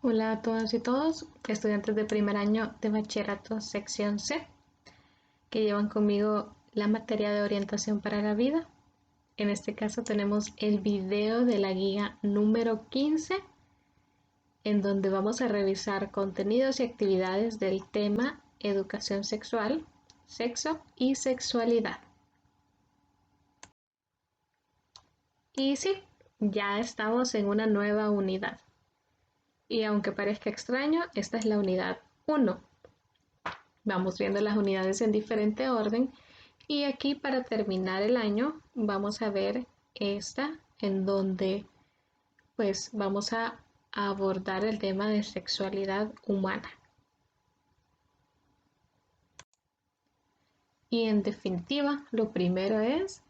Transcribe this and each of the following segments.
Hola a todas y todos, estudiantes de primer año de bachillerato sección C, que llevan conmigo la materia de orientación para la vida. En este caso tenemos el video de la guía número 15, en donde vamos a revisar contenidos y actividades del tema educación sexual, sexo y sexualidad. Y sí, ya estamos en una nueva unidad. Y aunque parezca extraño, esta es la unidad 1. Vamos viendo las unidades en diferente orden y aquí para terminar el año vamos a ver esta en donde pues vamos a abordar el tema de sexualidad humana. Y en definitiva, lo primero es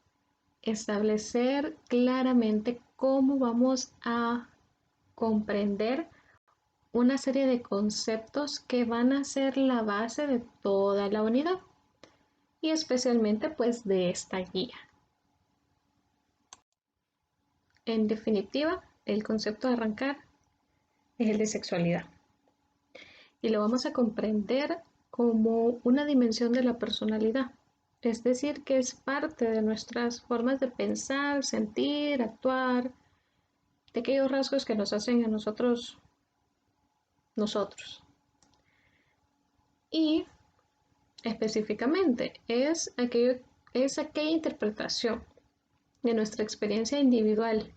establecer claramente cómo vamos a comprender una serie de conceptos que van a ser la base de toda la unidad y especialmente pues de esta guía. En definitiva, el concepto de arrancar es el de sexualidad y lo vamos a comprender como una dimensión de la personalidad, es decir, que es parte de nuestras formas de pensar, sentir, actuar, de aquellos rasgos que nos hacen a nosotros. Y específicamente es aquella interpretación de nuestra experiencia individual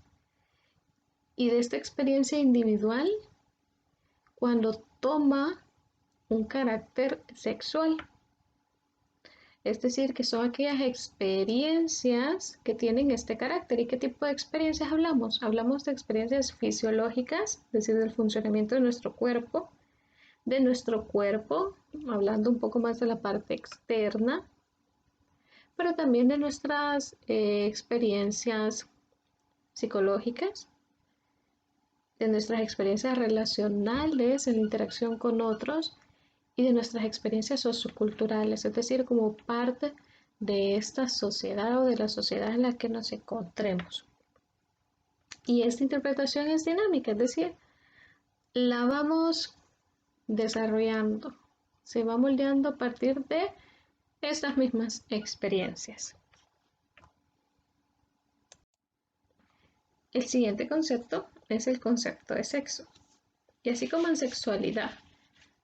y de esta experiencia individual cuando toma un carácter sexual. Es decir, que son aquellas experiencias que tienen este carácter. ¿Y qué tipo de experiencias hablamos? Hablamos de experiencias fisiológicas, es decir, del funcionamiento de nuestro cuerpo, hablando un poco más de la parte externa, pero también de nuestras experiencias psicológicas, de nuestras experiencias relacionales en la interacción con otros y de nuestras experiencias socioculturales, es decir, como parte de esta sociedad o de la sociedad en la que nos encontremos. Y esta interpretación es dinámica, es decir, la vamos desarrollando, se va moldeando a partir de estas mismas experiencias. El siguiente concepto es el concepto de sexo. Y así como en sexualidad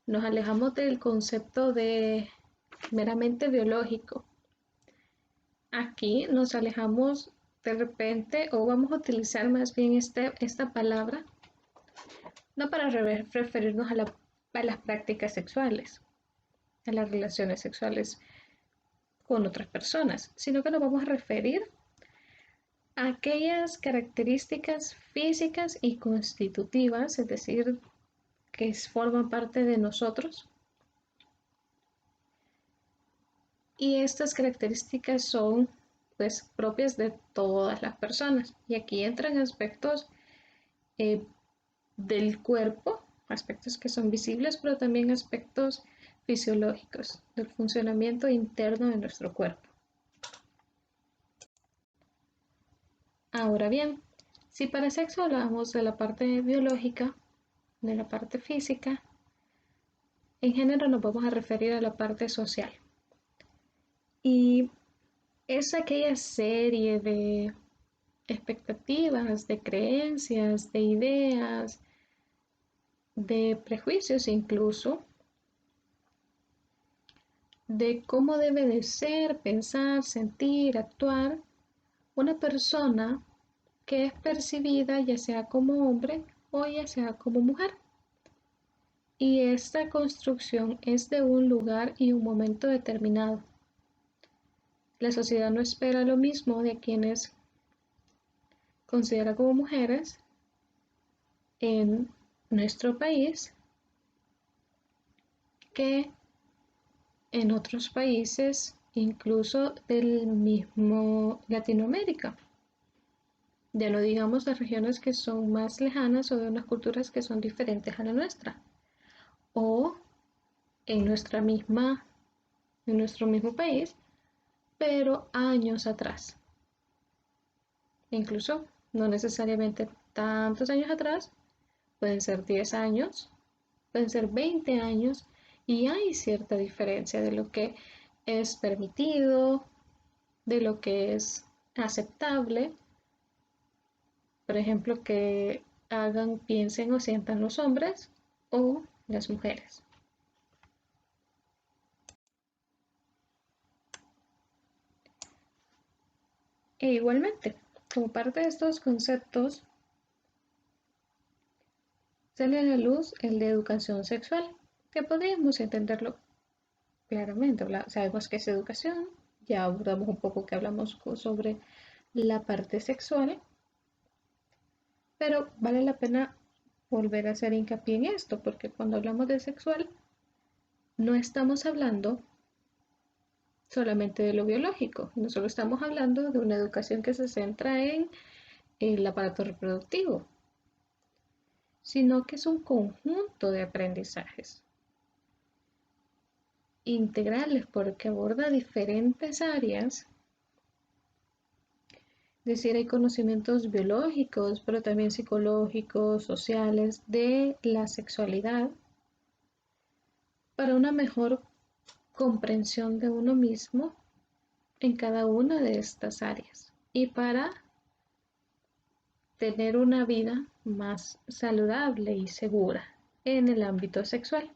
nos alejamos del concepto de meramente biológico, aquí nos alejamos de repente o vamos a utilizar más bien esta palabra no para referirnos a las prácticas sexuales, a las relaciones sexuales con otras personas, sino que nos vamos a referir a aquellas características físicas y constitutivas, es decir, que forman parte de nosotros. Y estas características son pues propias de todas las personas. Y aquí entran aspectos eh, del cuerpo, aspectos que son visibles, pero también aspectos fisiológicos, del funcionamiento interno de nuestro cuerpo. Ahora bien, si para sexo hablamos de la parte biológica, de la parte física, en género nos vamos a referir a la parte social. Y es aquella serie de expectativas, de creencias, de ideas, de prejuicios incluso, de cómo debe de ser, pensar, sentir, actuar una persona que es percibida ya sea como hombre o ya sea como mujer. Y esta construcción es de un lugar y un momento determinado. La sociedad no espera lo mismo de quienes considera como mujeres en nuestro país que en otros países, incluso del mismo Latinoamérica. Ya no digamos de regiones que son más lejanas o de unas culturas que son diferentes a la nuestra. O en en nuestro mismo país, pero años atrás. Incluso no necesariamente tantos años atrás, pueden ser 10 años, pueden ser 20 años, y hay cierta diferencia de lo que es permitido, de lo que es aceptable. Por ejemplo, que hagan, piensen o sientan los hombres o las mujeres. E igualmente, como parte de estos conceptos, sale a la luz el de educación sexual, que podríamos entenderlo claramente. Sabemos que es educación, ya abordamos un poco que hablamos sobre la parte sexual, pero vale la pena volver a hacer hincapié en esto, porque cuando hablamos de sexual, no estamos hablando solamente de lo biológico, no solo estamos hablando de una educación que se centra en el aparato reproductivo, sino que es un conjunto de aprendizajes integrales porque aborda diferentes áreas. Es decir, hay conocimientos biológicos, pero también psicológicos, sociales, de la sexualidad, para una mejor comprensión de uno mismo en cada una de estas áreas y para tener una vida más saludable y segura en el ámbito sexual.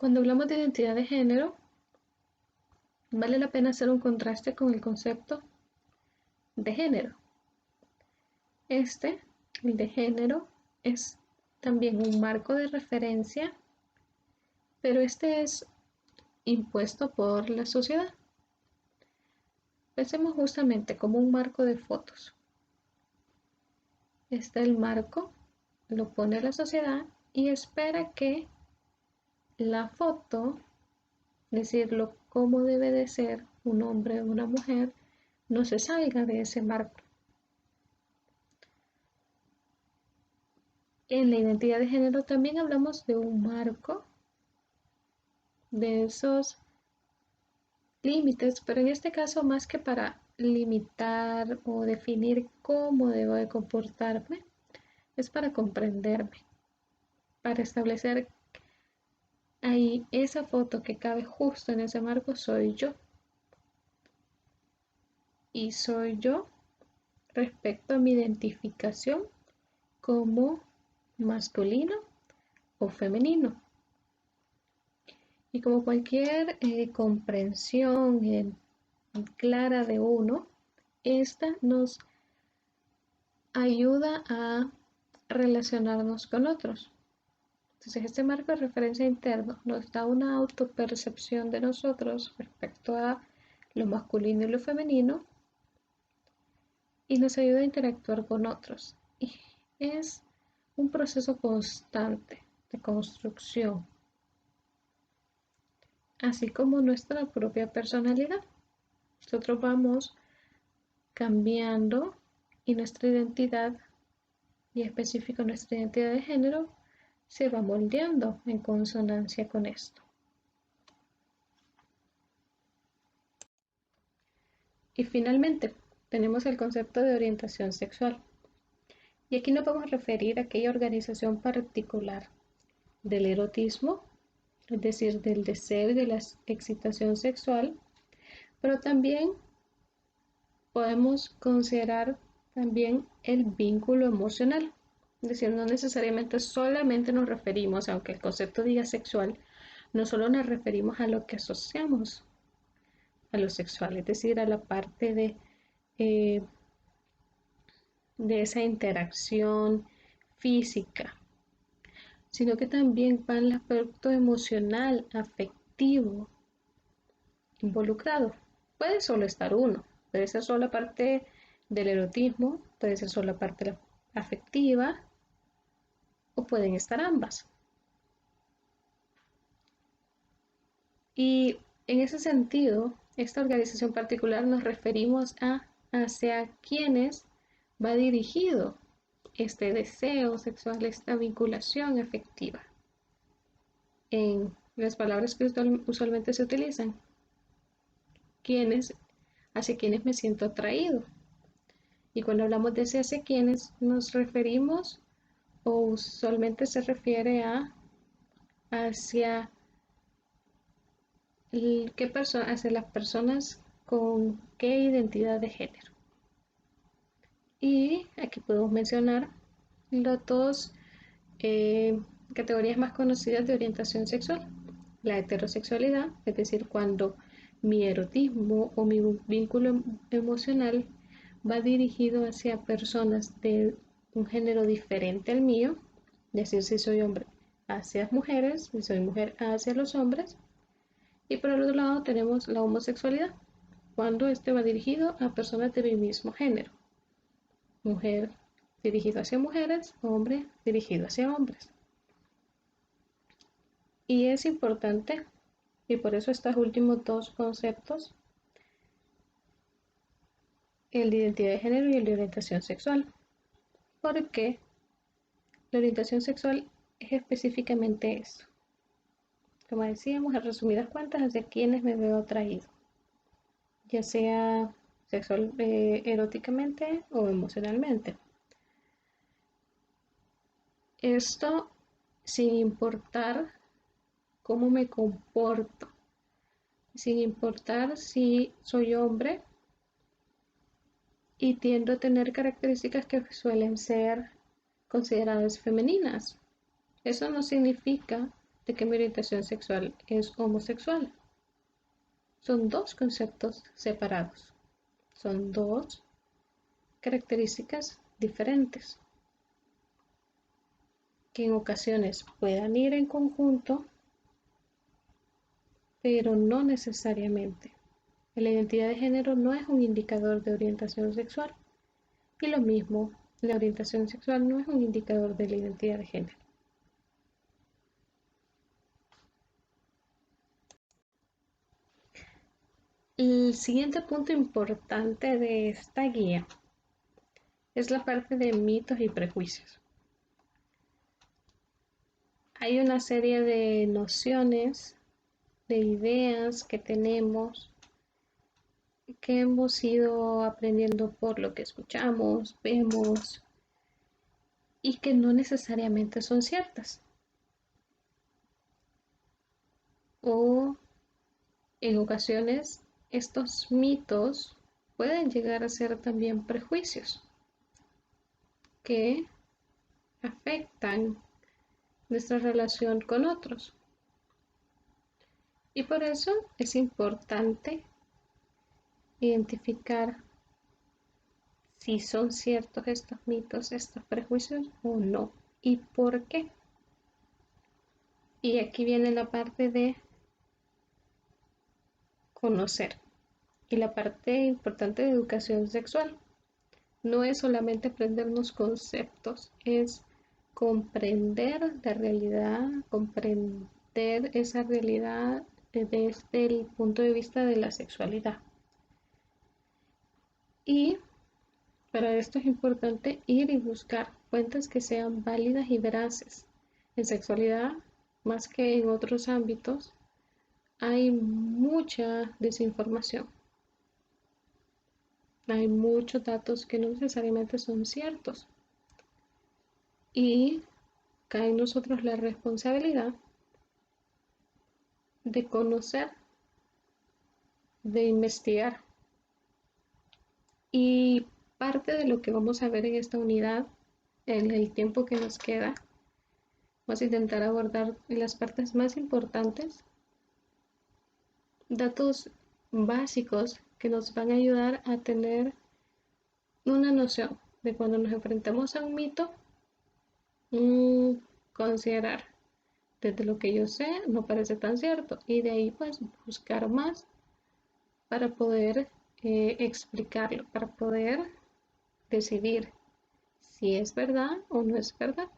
Cuando hablamos de identidad de género, vale la pena hacer un contraste con el concepto de género. El de género, es también un marco de referencia, pero este es impuesto por la sociedad. Pensemos justamente como un marco de fotos. El marco, lo pone la sociedad y espera que la foto, decirlo cómo debe de ser un hombre o una mujer, no se salga de ese marco. En la identidad de género también hablamos de un marco, de esos límites, pero en este caso más que para limitar o definir cómo debo de comportarme, es para comprenderme, para establecer ahí esa foto que cabe justo en ese marco soy yo. Y soy yo respecto a mi identificación como masculino o femenino. Y como cualquier comprensión clara de uno, esta nos ayuda a relacionarnos con otros. Entonces, este marco de referencia interno nos da una autopercepción de nosotros respecto a lo masculino y lo femenino y nos ayuda a interactuar con otros. Y es un proceso constante de construcción, así como nuestra propia personalidad. Nosotros vamos cambiando y nuestra identidad, y específico nuestra identidad de género, se va moldeando en consonancia con esto. Y finalmente, tenemos el concepto de orientación sexual. Y aquí nos vamos a referir a aquella organización particular del erotismo, es decir, del deseo y de la excitación sexual, pero también podemos considerar también el vínculo emocional. Es decir, no necesariamente solamente nos referimos, aunque el concepto diga sexual, no solo nos referimos a lo que asociamos a lo sexual, es decir, a la parte eh, de esa interacción física, sino que también va el aspecto emocional, afectivo, involucrado. Puede solo estar uno, puede ser solo la parte del erotismo, puede ser solo la parte afectiva, o pueden estar ambas. Y en ese sentido, esta organización particular nos referimos a hacia quienes va dirigido este deseo sexual, esta vinculación afectiva. En las palabras que usualmente se utilizan, hacia quienes me siento atraído. Y cuando hablamos de ese hacia quiénes nos referimos, o usualmente se refiere a hacia, hacia las personas con qué identidad de género. Y aquí podemos mencionar las dos categorías más conocidas de orientación sexual. La heterosexualidad, es decir, cuando mi erotismo o mi vínculo emocional va dirigido hacia personas de un género diferente al mío, es decir, si soy hombre hacia mujeres, si soy mujer hacia los hombres. Y por el otro lado tenemos la homosexualidad, cuando este va dirigido a personas de mi mismo género. Mujer dirigido hacia mujeres, hombre dirigido hacia hombres. Y es importante, y por eso estos últimos dos conceptos, el de identidad de género y el de orientación sexual, porque la orientación sexual es específicamente eso. Como decíamos, en resumidas cuentas, hacia quienes me veo atraído, ya sea sexual, eróticamente o emocionalmente. Esto sin importar cómo me comporto, sin importar si soy hombre y tiendo a tener características que suelen ser consideradas femeninas. Eso no significa de que mi orientación sexual es homosexual. Son dos conceptos separados. Son dos características diferentes que en ocasiones puedan ir en conjunto, pero no necesariamente. La identidad de género no es un indicador de orientación sexual y lo mismo, la orientación sexual no es un indicador de la identidad de género. El siguiente punto importante de esta guía es la parte de mitos y prejuicios. Hay una serie de nociones, de ideas que tenemos, que hemos ido aprendiendo por lo que escuchamos, vemos, y que no necesariamente son ciertas. O en ocasiones estos mitos pueden llegar a ser también prejuicios que afectan nuestra relación con otros. Y por eso es importante identificar si son ciertos estos mitos, estos prejuicios o no, y por qué. Y aquí viene la parte de conocer y la parte importante de educación sexual. No es solamente aprendernos conceptos, es comprender la realidad, comprender esa realidad desde el punto de vista de la sexualidad. Y para esto es importante ir y buscar fuentes que sean válidas y veraces. En sexualidad, más que en otros ámbitos, hay mucha desinformación. Hay muchos datos que no necesariamente son ciertos. Y cae en nosotros la responsabilidad de conocer, de investigar. Y parte de lo que vamos a ver en esta unidad, en el tiempo que nos queda, vamos a intentar abordar las partes más importantes, datos básicos que nos van a ayudar a tener una noción de cuando nos enfrentamos a un mito, considerar desde lo que yo sé no parece tan cierto y de ahí pues buscar más para poder explicarlo, para poder decidir si es verdad o no es verdad.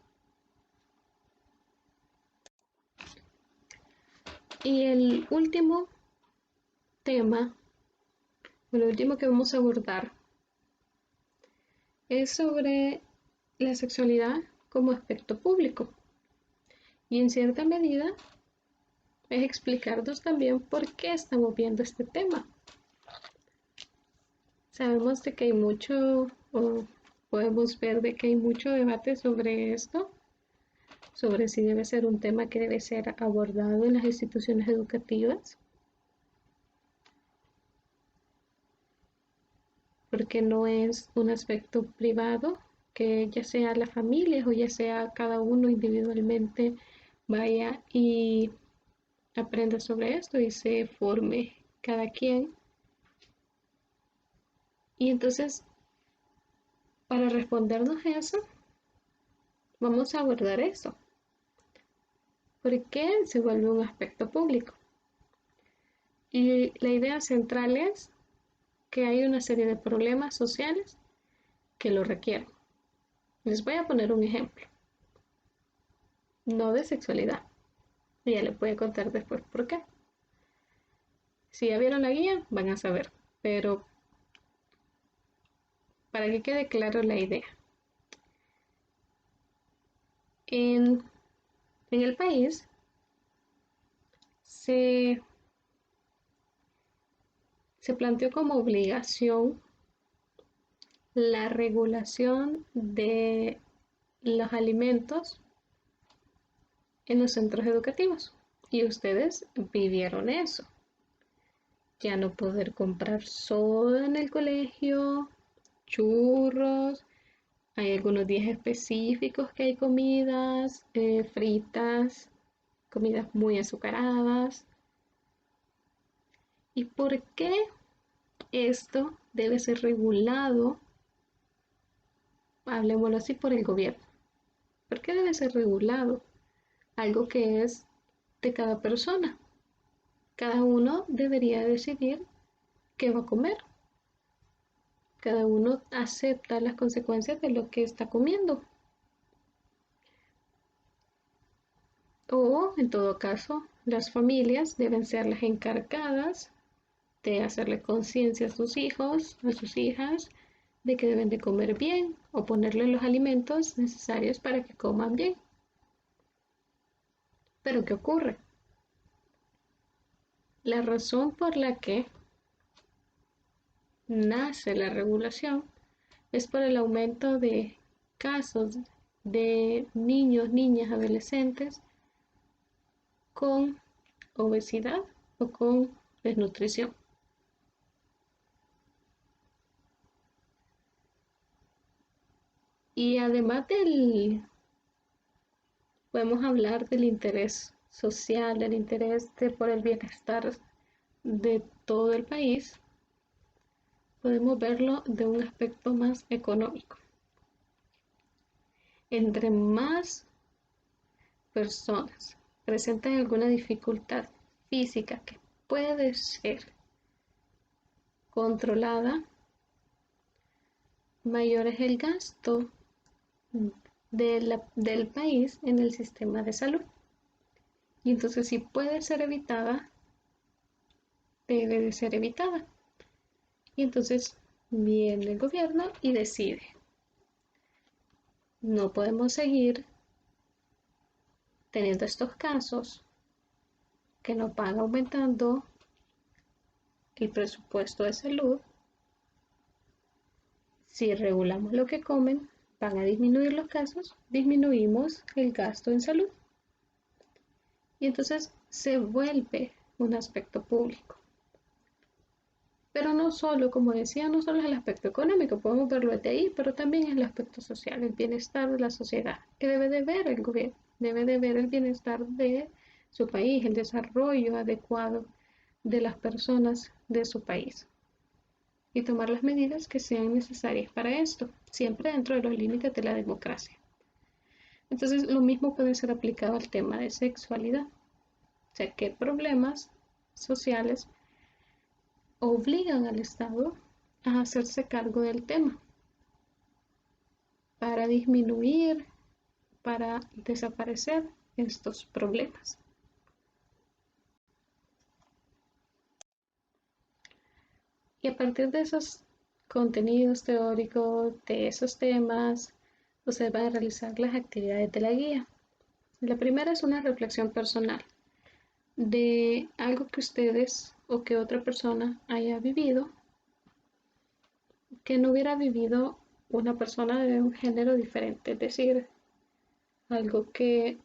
Y el último tema, lo último que vamos a abordar es sobre la sexualidad como aspecto público. Y en cierta medida es explicarnos también por qué estamos viendo este tema. Sabemos de que hay mucho, o podemos ver de que hay mucho debate sobre esto, sobre si debe ser un tema que debe ser abordado en las instituciones educativas, porque no es un aspecto privado, que ya sea la familia o ya sea cada uno individualmente vaya y aprenda sobre esto y se forme cada quien. Y entonces, para respondernos eso, vamos a abordar eso. ¿Por qué se vuelve un aspecto público? Y la idea central es que hay una serie de problemas sociales que lo requieren. Les voy a poner un ejemplo, no de sexualidad. Ya les voy a contar después por qué. Si ya vieron la guía, van a saber, pero para que quede claro la idea. En, en el país se planteó como obligación la regulación de los alimentos en los centros educativos. Y ustedes vivieron eso. Ya no poder comprar soda en el colegio, churros, hay algunos días específicos que hay comidas fritas, comidas muy azucaradas. ¿Y por qué esto debe ser regulado? Hablemoslo así por el gobierno. ¿Por qué debe ser regulado? Algo que es de cada persona. Cada uno debería decidir qué va a comer. Cada uno acepta las consecuencias de lo que está comiendo. O, en todo caso, las familias deben ser las encargadas de hacerle conciencia a sus hijos, a sus hijas, de que deben de comer bien o ponerle los alimentos necesarios para que coman bien. Pero ¿qué ocurre? La razón por la que nace la regulación es por el aumento de casos de niños, niñas, adolescentes con obesidad o con desnutrición. Y además podemos hablar del interés social, del interés por el bienestar de todo el país, podemos verlo de un aspecto más económico. Entre más personas presentan alguna dificultad física que puede ser controlada, mayor es el gasto del país en el sistema de salud. Y entonces si puede ser evitada, debe de ser evitada. Y entonces viene el gobierno y decide, no podemos seguir teniendo estos casos que nos van aumentando el presupuesto de salud. Si regulamos lo que comen, van a disminuir los casos, disminuimos el gasto en salud. Y entonces se vuelve un aspecto público. Pero no solo, como decía, no solo es el aspecto económico, podemos verlo desde ahí, pero también es el aspecto social, el bienestar de la sociedad, que debe de ver el gobierno, debe de ver el bienestar de su país, el desarrollo adecuado de las personas de su país y tomar las medidas que sean necesarias para esto, siempre dentro de los límites de la democracia. Entonces, lo mismo puede ser aplicado al tema de sexualidad, o sea, qué problemas sociales obligan al Estado a hacerse cargo del tema para disminuir, para desaparecer estos problemas. Y a partir de esos contenidos teóricos, de esos temas, ustedes van a realizar las actividades de la guía. La primera es una reflexión personal de algo que ustedes o que otra persona haya vivido que no hubiera vivido una persona de un género diferente. Es decir, algo que,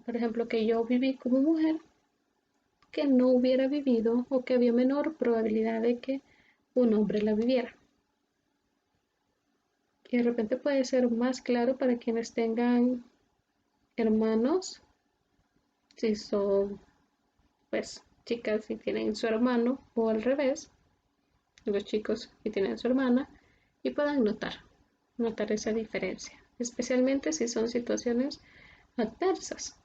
por ejemplo, que yo viví como mujer, que no hubiera vivido o que había menor probabilidad de que un hombre la viviera. Y de repente puede ser más claro para quienes tengan hermanos, si son pues chicas y tienen su hermano o al revés, los chicos y tienen su hermana y puedan notar esa diferencia, especialmente si son situaciones adversas.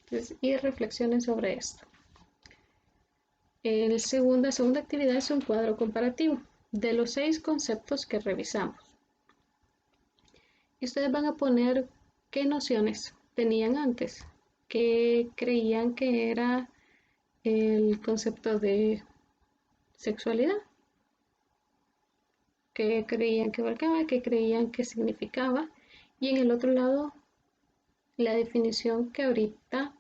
Entonces, y reflexionen sobre esto. La segunda actividad es un cuadro comparativo de los 6 conceptos que revisamos. Y ustedes van a poner qué nociones tenían antes, qué creían que era el concepto de sexualidad, qué creían que abarcaba, qué creían que significaba, y en el otro lado la definición que ahorita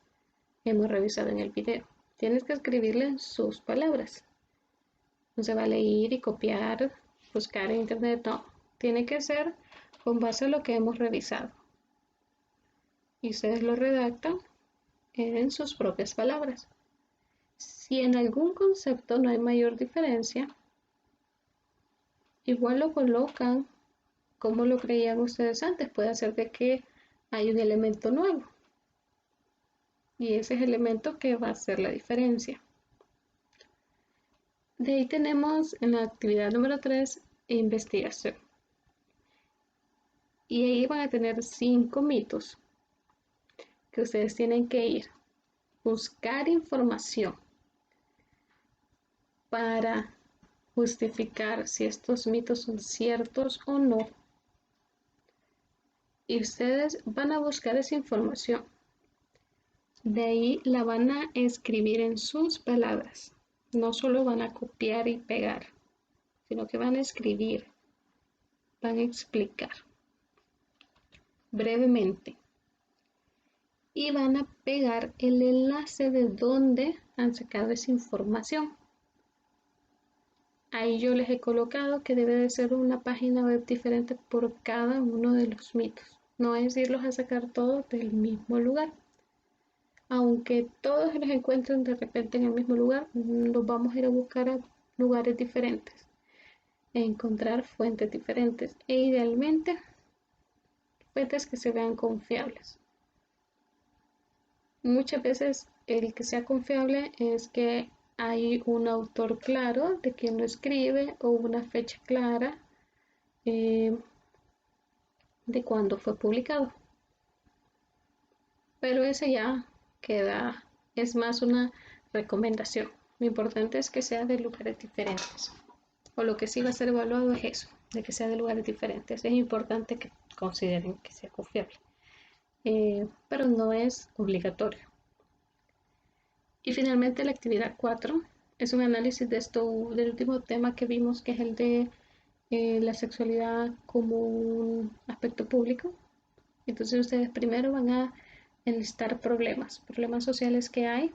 hemos revisado en el video. Tienes que escribirle en sus palabras. No se vale ir y copiar, buscar en internet, no. Tiene que ser con base a lo que hemos revisado. Y ustedes lo redactan en sus propias palabras. Si en algún concepto no hay mayor diferencia, igual lo colocan como lo creían ustedes antes. Puede ser de que hay un elemento nuevo. Y ese es el elemento que va a hacer la diferencia. De ahí tenemos en la actividad número 3, investigación. Y ahí van a tener 5 mitos que ustedes tienen que ir, buscar información para justificar si estos mitos son ciertos o no. Y ustedes van a buscar esa información. De ahí la van a escribir en sus palabras. No solo van a copiar y pegar, sino que van a escribir, van a explicar brevemente. Y van a pegar el enlace de donde han sacado esa información. Ahí yo les he colocado que debe de ser una página web diferente por cada uno de los mitos. No es irlos a sacar todos del mismo lugar. Aunque todos los encuentren de repente en el mismo lugar, los vamos a ir a buscar a lugares diferentes, encontrar fuentes diferentes e idealmente fuentes que se vean confiables. Muchas veces el que sea confiable es que hay un autor claro de quien lo escribe o una fecha clara de cuándo fue publicado. Pero ese ya queda, es más una recomendación. Lo importante es que sea de lugares diferentes. O lo que sí va a ser evaluado es eso, de que sea de lugares diferentes. Es importante que consideren que sea confiable. Pero no es obligatorio. Y finalmente la actividad 4 es un análisis de del último tema que vimos, que es el de la sexualidad como un aspecto público. Entonces ustedes primero van a enlistar problemas sociales que hay,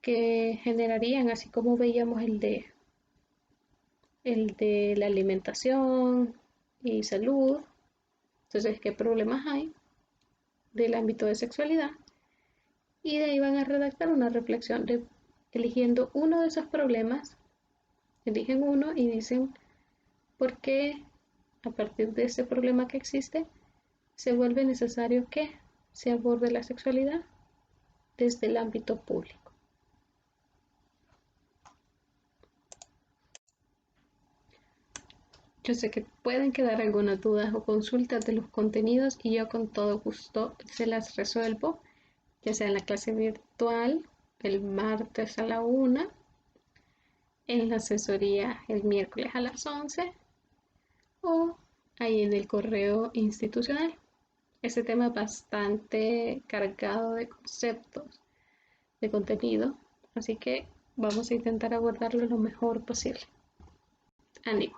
que generarían, así como veíamos el de la alimentación y salud. Entonces, ¿qué problemas hay del ámbito de sexualidad? Y de ahí van a redactar una reflexión eligiendo uno de esos problemas, eligen uno y dicen por qué a partir de ese problema que existe se vuelve necesario que se aborde la sexualidad desde el ámbito público. Yo sé que pueden quedar algunas dudas o consultas de los contenidos y yo con todo gusto se las resuelvo, ya sea en la clase virtual el martes a la 1, en la asesoría el miércoles a las 11 o ahí en el correo institucional. Este tema es bastante cargado de conceptos, de contenido, así que vamos a intentar abordarlo lo mejor posible. Ánimo.